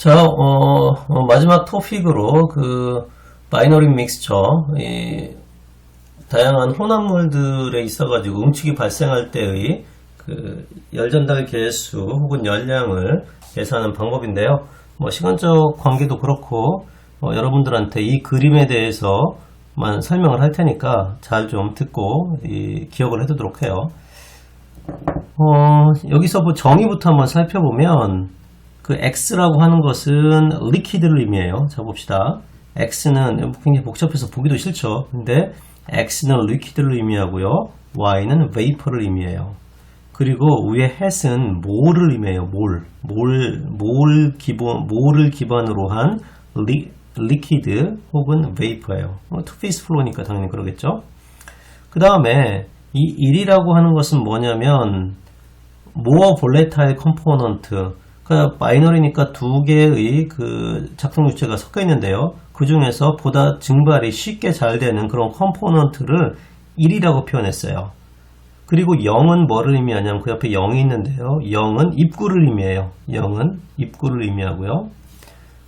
자, 마지막 토픽으로 바이너리 믹스처, 다양한 혼합물들에 있어가지고 응축이 발생할 때의 열 전달 개수 혹은 열량을 계산하는 방법인데요. 시간적 관계도 그렇고, 여러분들한테 이 그림에 대해서만 설명을 할 테니까 잘 좀 듣고, 기억을 해두도록 해요. 여기서 정의부터 한번 살펴보면, X라고 하는 것은 리퀴드를 의미해요. 자, 봅시다. X는 굉장히 복잡해서 보기도 싫죠. 근데 X는 리퀴드를 의미하고요. Y는 베이퍼를 의미해요. 그리고 위에 hat은 몰을 의미해요. 몰을 기반으로 한 리퀴드 혹은 베이퍼예요. 투페이스 플로우니까 당연히 그러겠죠. 그 다음에 이 1이라고 하는 것은 뭐냐면 more volatile component, 그러니까 바이너리니까 두 개의 작동 유체가 섞여 있는데요. 그 중에서 보다 증발이 쉽게 잘 되는 그런 컴포넌트를 1이라고 표현했어요. 그리고 0은 뭐를 의미하냐면 그 옆에 0이 있는데요. 0은 입구를 의미해요. 0은 입구를 의미하고요.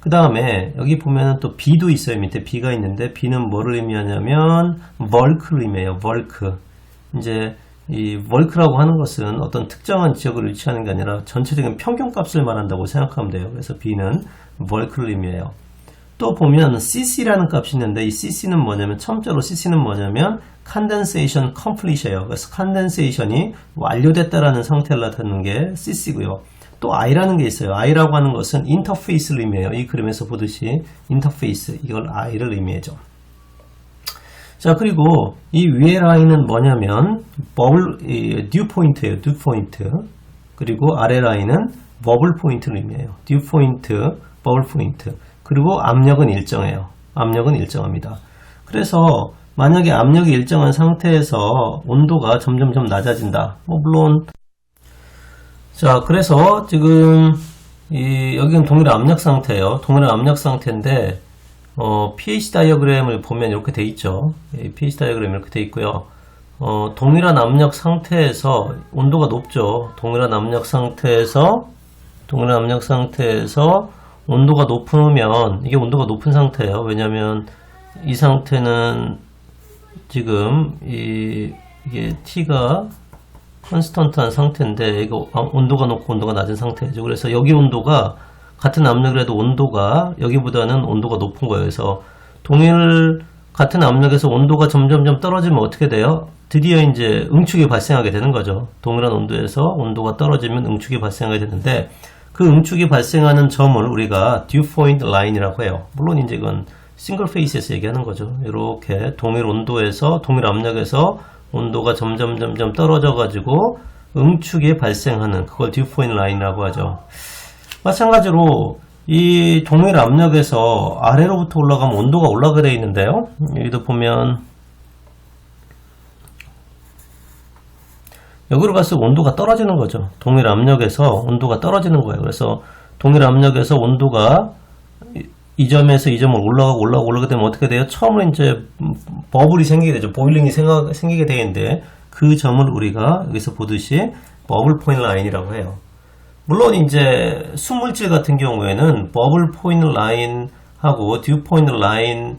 그 다음에 여기 보면은 또 B도 있어요. 밑에 B가 있는데 B는 뭐를 의미하냐면 벌크를 의미해요. 벌크. 이제 이 월크라고 하는 것은 어떤 특정한 지역을 위치하는 게 아니라 전체적인 평균값을 말한다고 생각하면 돼요. 그래서 B는 월크를 의미해요. 또 보면 CC라는 값이 있는데 이 CC는 뭐냐면 첨자로 CC는 뭐냐면 condensation complete이에요. 그래서 condensation이 완료됐다라는 상태를 나타내는 게 CC고요. 또 I라는 게 있어요. I라고 하는 것은 인터페이스를 의미해요. 이 그림에서 보듯이 인터페이스, 이걸 I를 의미해죠. 자, 그리고 이 위에 라인은 뭐냐면 듀 포인트예요. 듀 포인트. 그리고 아래 라인은 버블 포인트를 의미해요. 듀 포인트, 버블 포인트. 그리고 압력은 일정해요. 압력은 일정합니다. 그래서 만약에 압력이 일정한 상태에서 온도가 점점점 낮아진다. 물론 자, 그래서 지금 여기는 동일 압력 상태예요. 동일 압력 상태인데 pH 다이어그램을 보면 이렇게 돼 있죠. pH 다이어그램 이렇게 돼 있고요. 동일한 압력 상태에서 온도가 높죠. 동일한 압력 상태에서 온도가 높으면 이게 온도가 높은 상태예요. 왜냐하면 이 상태는 지금 이게 T가 컨스턴트한 상태인데 이거 온도가 높고 온도가 낮은 상태죠. 그래서 여기 온도가 같은 압력이라도 온도가 여기보다는 온도가 높은 거예요. 그래서 같은 압력에서 온도가 점점점 떨어지면 어떻게 돼요? 드디어 이제 응축이 발생하게 되는 거죠. 동일한 온도에서 온도가 떨어지면 응축이 발생하게 되는데 그 응축이 발생하는 점을 우리가 듀 포인트 라인이라고 해요. 물론 이제 이건 싱글 페이스에서 얘기하는 거죠. 이렇게 동일 온도에서 동일 압력에서 온도가 점점 떨어져 가지고 응축이 발생하는 그걸 듀 포인트 라인이라고 하죠. 마찬가지로 이 동일 압력에서 아래로부터 올라가면 온도가 올라가게 되어 있는데요. 여기도 보면 여기로 갈수록 온도가 떨어지는 거죠. 동일 압력에서 온도가 떨어지는 거예요. 그래서 동일 압력에서 온도가 이 점에서 이 점을 올라가게 되면 어떻게 돼요? 처음으로 이제 버블이 생기게 되죠. 보일링이 생기게 되는데 그 점을 우리가 여기서 보듯이 버블 포인트 라인이라고 해요. 물론 이제 순물질 같은 경우에는 버블 포인트 라인하고 듀 포인트 라인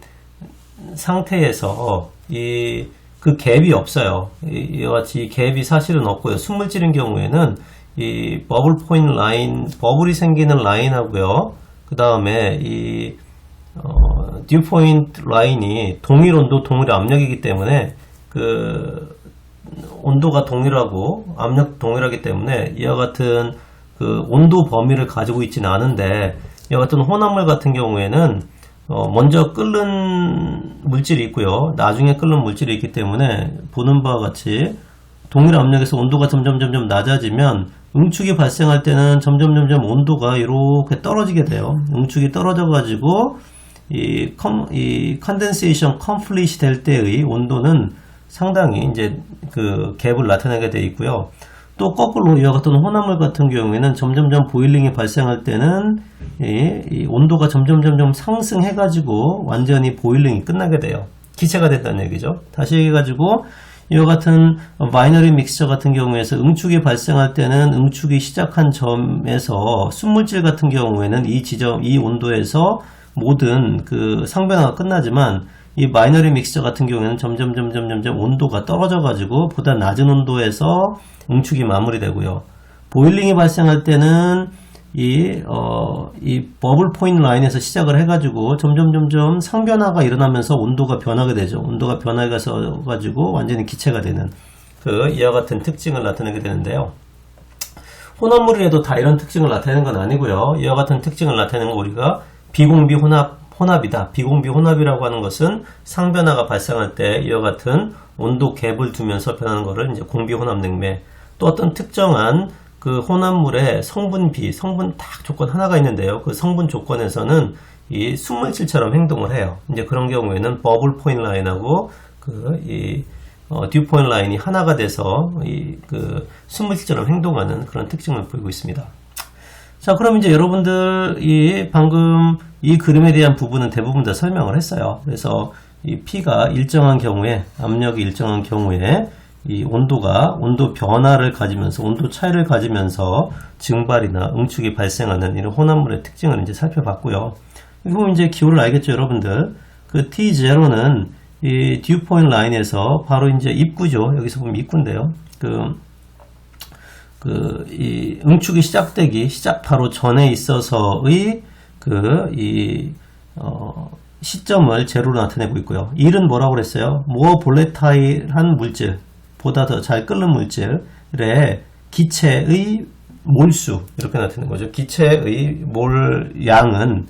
상태에서 그 갭이 없어요. 이와 같이 갭이 사실은 없고요. 순물질인 경우에는 이 버블 포인트 라인, 버블이 생기는 라인하고요. 그 다음에 듀 포인트 라인이 동일 온도, 동일 압력이기 때문에 온도가 동일하고 압력 동일하기 때문에 이와 같은 온도 범위를 가지고 있지는 않은데 이와 같은 혼합물 같은 경우에는 먼저 끓는 물질이 있고요. 나중에 끓는 물질이 있기 때문에 보는 바와 같이 동일 압력에서 온도가 점점 낮아지면 응축이 발생할 때는 점점 온도가 이렇게 떨어지게 돼요. 응축이 떨어져 가지고 이 컨덴세이션 컴플리트 될 때의 온도는 상당히 이제 갭을 나타내게 되어 있고요. 또 거꾸로 이와 같은 혼합물 같은 경우에는 점점점 보일링이 발생할 때는 이 온도가 점점점 상승해 가지고 완전히 보일링이 끝나게 돼요. 기체가 된다는 얘기죠. 다시 해가지고 이와 같은 바이너리 믹스처 같은 경우에서 응축이 발생할 때는 응축이 시작한 점에서 순물질 같은 경우에는 이 지점, 이 온도에서 모든 그 상변화가 끝나지만 이 바이너리 믹스처 같은 경우에는 점점 온도가 떨어져 가지고 보다 낮은 온도에서 응축이 마무리되고요. 보일링이 발생할 때는 이 버블 포인트 라인에서 시작을 해가지고 점점 상변화가 일어나면서 온도가 변하게 되죠. 온도가 변화해서 가지고 완전히 기체가 되는 이와 같은 특징을 나타내게 되는데요. 혼합물이라도 다 이런 특징을 나타내는 건 아니고요. 이와 같은 특징을 나타내는 거 우리가 비공비 혼합이다. 비공비 혼합이라고 하는 것은 상변화가 발생할 때 이와 같은 온도 갭을 두면서 변하는 것을 이제 공비 혼합 냉매. 또 어떤 특정한 그 혼합물의 성분 딱 조건 하나가 있는데요. 그 성분 조건에서는 이 순물질처럼 행동을 해요. 이제 그런 경우에는 버블 포인트 라인하고 듀 포인트 라인이 하나가 돼서 그 순물질처럼 행동하는 그런 특징을 보이고 있습니다. 자, 그럼 이제 여러분들이 방금 이 그림에 대한 부분은 대부분 다 설명을 했어요. 그래서 이 P가 일정한 경우에, 압력이 일정한 경우에 이 온도 변화를 가지면서, 온도 차이를 가지면서 증발이나 응축이 발생하는 이런 혼합물의 특징을 이제 살펴봤고요. 여기 보면 이제 기호를 알겠죠, 여러분들? 그 T0는 이 듀 포인트 라인에서 바로 이제 입구죠. 여기서 보면 입구인데요. 이 응축이 시작 바로 전에 있어서의 시점을 제로로 나타내고 있고요. 1은 뭐라고 그랬어요? 모어 볼레타일한 물질, 보다 더 잘 끓는 물질의 기체의 몰수, 이렇게 나타내는 거죠. 기체의 몰 양은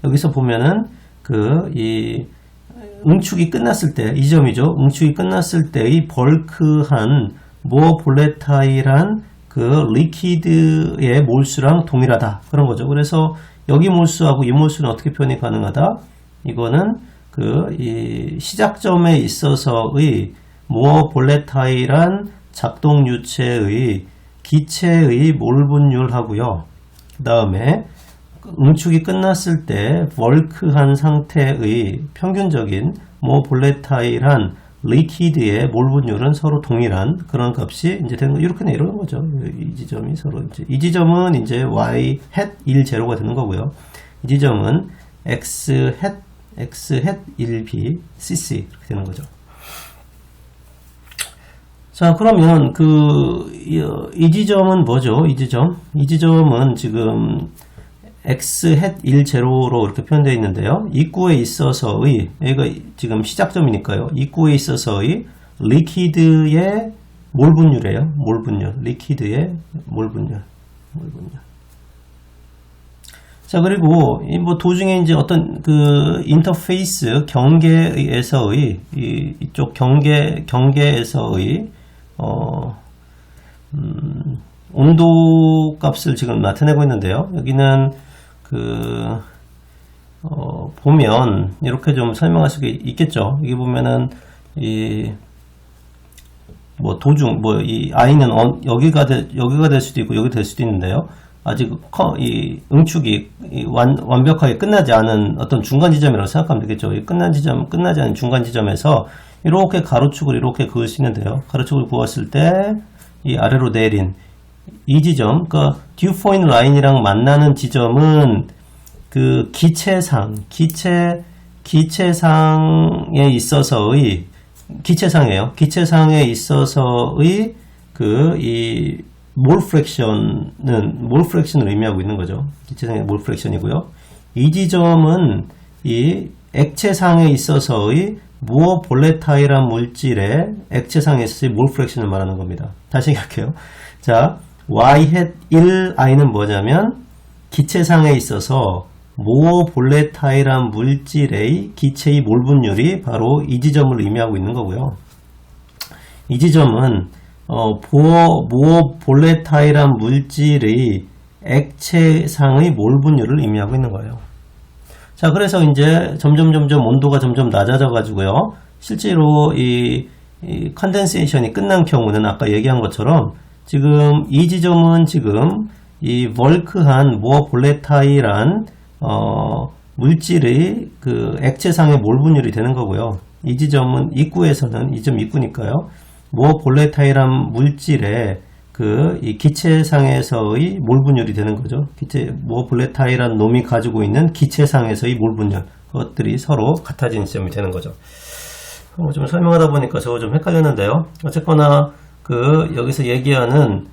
여기서 보면은 이 응축이 끝났을 때, 이 점이죠. 응축이 끝났을 때의 벌크한 모어 볼레타일한 그 리퀴드의 몰수랑 동일하다, 그런 거죠. 그래서 여기 몰수하고 이 몰수는 어떻게 표현이 가능하다? 이거는 이 시작점에 있어서의 모어 볼레타일한 작동 유체의 기체의 몰 분율하고요. 그 다음에 응축이 끝났을 때 벌크한 상태의 평균적인 모어 볼레타일한 리퀴드의 몰 분율은 서로 동일한 그런 값이 이제 되는 거, 이렇게 내려오는 거죠. 이 지점이 서로 이 지점은 이제 y hat 1 제로가 되는 거고요. 이 지점은 x hat 1b cc 이렇게 되는 거죠. 자, 그러면 이 지점은 뭐죠? 이 지점은 지금 x hat 1 제로로 이렇게 표현되어 있는데요. 입구에 있어서의, 여기가 지금 시작점이니까요. 입구에 있어서의 리퀴드의 몰 분율이에요. 몰 분율. 리퀴드의 몰 분율. 자, 그리고 도중에 이제 어떤 인터페이스 경계에서의 이쪽 경계에서의 온도 값을 지금 나타내고 있는데요. 여기는 보면 이렇게 좀 설명할 수 있겠죠. 여기 보면은 도중 이 i는 여기가 될 수도 있고 여기 될 수도 있는데요. 아직 이 응축이 완벽하게 끝나지 않은 어떤 중간 지점이라고 생각하면 되겠죠. 이 끝나지 않은 중간 지점에서 이렇게 가로축을 이렇게 그을 수 있는데요. 가로축을 그었을 때 이 아래로 내린 이 지점, 그러니까 듀 포인트 라인이랑 만나는 지점은 그 기체상에 있어서의 기체상이에요. 기체상에 있어서의 이 몰 프랙션을 의미하고 있는 거죠. 기체상의 몰 프랙션이고요. 이 지점은 이 액체상에 있어서의 무어 볼레타일한 물질의 액체상에 있어서의 몰 프랙션을 말하는 겁니다. 다시 얘기할게요. 자, y hat 1i는 뭐냐면 기체상에 있어서 모어 볼레타일한 물질의 기체의 몰 분율이 바로 이 지점을 의미하고 있는 거고요. 이 지점은 모어 볼레타일한 물질의 액체상의 몰 분율을 의미하고 있는 거예요. 자, 그래서 이제 점점 온도가 점점 낮아져 가지고요. 실제로 이 컨덴세이션이 끝난 경우는 아까 얘기한 것처럼 지금 이 지점은 지금 이 벌크한 모어 볼레타일한 물질의 액체상의 몰 분율이 되는 거고요. 이 지점은 입구에서는 이 점 입구니까요. 뭐 볼레타일한 물질의 이 기체상에서의 몰 분율이 되는 거죠. 뭐 볼레타일한 놈이 가지고 있는 기체상에서의 몰 분율, 그것들이 서로 같아지는 지점이 되는 거죠. 좀 설명하다 보니까 저거 좀 헷갈렸는데요. 어쨌거나 여기서 얘기하는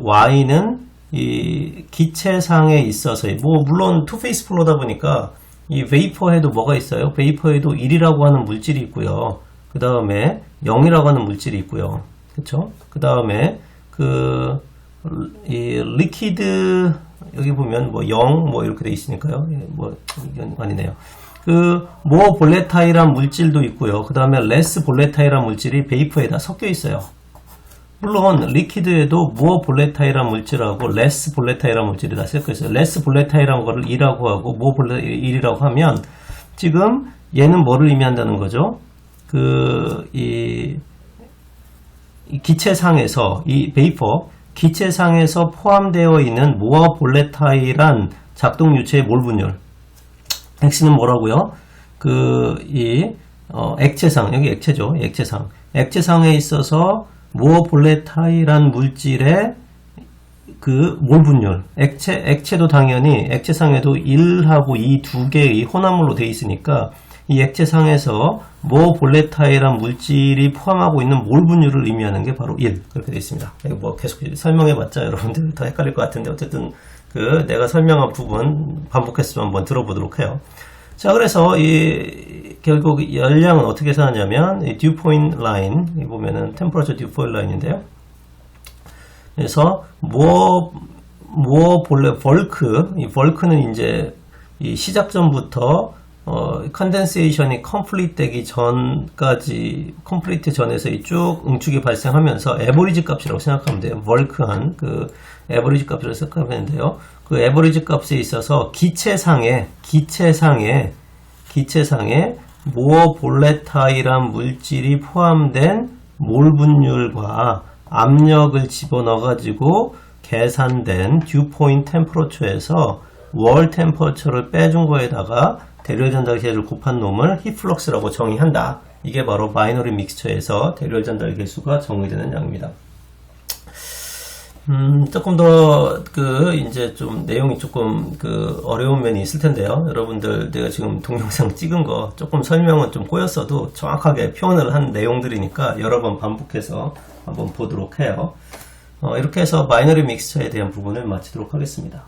Y는 이 기체상에 있어서의, 물론 투페이스 플로우다 보니까 이 베이퍼에도 뭐가 있어요? 베이퍼에도 1이라고 하는 물질이 있고요. 그 다음에 0이라고 하는 물질이 있고요. 그쵸? 그 다음에 이 리퀴드, 여기 보면 0 이렇게 돼 있으니까요. 이건 아니네요. 뭐 볼레타일한 물질도 있고요. 그 다음에 레스 볼레타일한 물질이 베이퍼에다 섞여 있어요. 물론 리퀴드에도 뭐 볼레타일한 물질하고 레스 볼레타일한 물질이 다 섞여 있어요. 레스 볼레타일한 거를 2라고 하고 뭐 1이라고 하면 지금 얘는 뭐를 의미한다는 거죠? 이 기체상에서, 이 베이퍼 기체상에서 포함되어 있는 모아 볼레타일한 작동 유체의 몰 분율. X는 뭐라고요? 액체상, 여기 액체죠. 액체상에 있어서 모아 볼레타일한 물질의 몰 분율. 액체도 당연히 액체상에도 1하고 2 두 개의 혼합물로 되어 있으니까 이 액체상에서 뭐 볼레타일한 물질이 포함하고 있는 몰 분율을 의미하는 게 바로 1 그렇게 되어 있습니다. 이거 계속 설명해봤자 여러분들 다 헷갈릴 것 같은데 어쨌든 내가 설명한 부분 반복해서 한번 들어보도록 해요. 자, 그래서 결국 열량은 어떻게 계산하냐면 듀 포인트 라인 보면은 템퍼러처 듀 포인트 라인인데요. 그래서 이 벌크는 이제 이 시작점부터 컨덴세이션이 컴플리트 되기 전까지, 컴플리트 전에서 쭉 응축이 발생하면서 에버리지 값이라고 생각하면 돼요. 벌크한 에버리지 값이라고 생각하면 되는데요. 에버리지 값에 있어서 기체상에 모어 볼레타일한 물질이 포함된 몰 분율과 압력을 집어넣어 가지고 계산된 듀 포인트 템퍼러처에서 월 템퍼러처를 빼준 거에다가 대류열 전달계를 곱한 놈을 힙플럭스라고 정의한다. 이게 바로 바이너리 믹스처에서 대류열 전달계수가 정의되는 양입니다. 조금 더 이제 좀 내용이 조금 어려운 면이 있을 텐데요. 여러분들 내가 지금 동영상 찍은 거 조금 설명은 좀 꼬였어도 정확하게 표현을 한 내용들이니까 여러 번 반복해서 한번 보도록 해요. 이렇게 해서 바이너리 믹스처에 대한 부분을 마치도록 하겠습니다.